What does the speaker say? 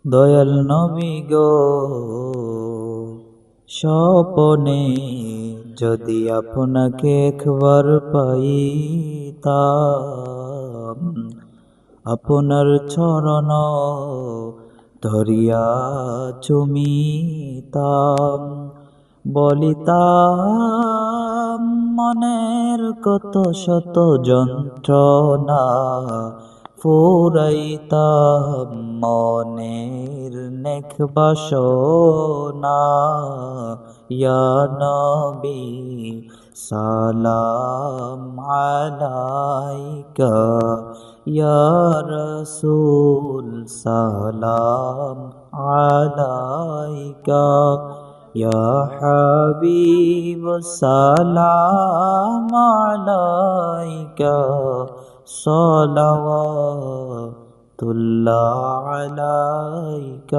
দয়াল নবী গো, স্বপনে যদি আপনাকে একবার পাইতাম, আপনার চরণ ধরিয়া চুমিতাম, বলিতাম মনের কত শত যন্ত্রণা, ফুরাইতাম মনের নেক বাসনা। ইয়া নবী সালাম আলাইকা, ইয়া রাসূল সালাম আলাইকা, ইয়া হাবিব সালাম আলাইকা, সালাওয়াতুল্লাহ আলাইকা।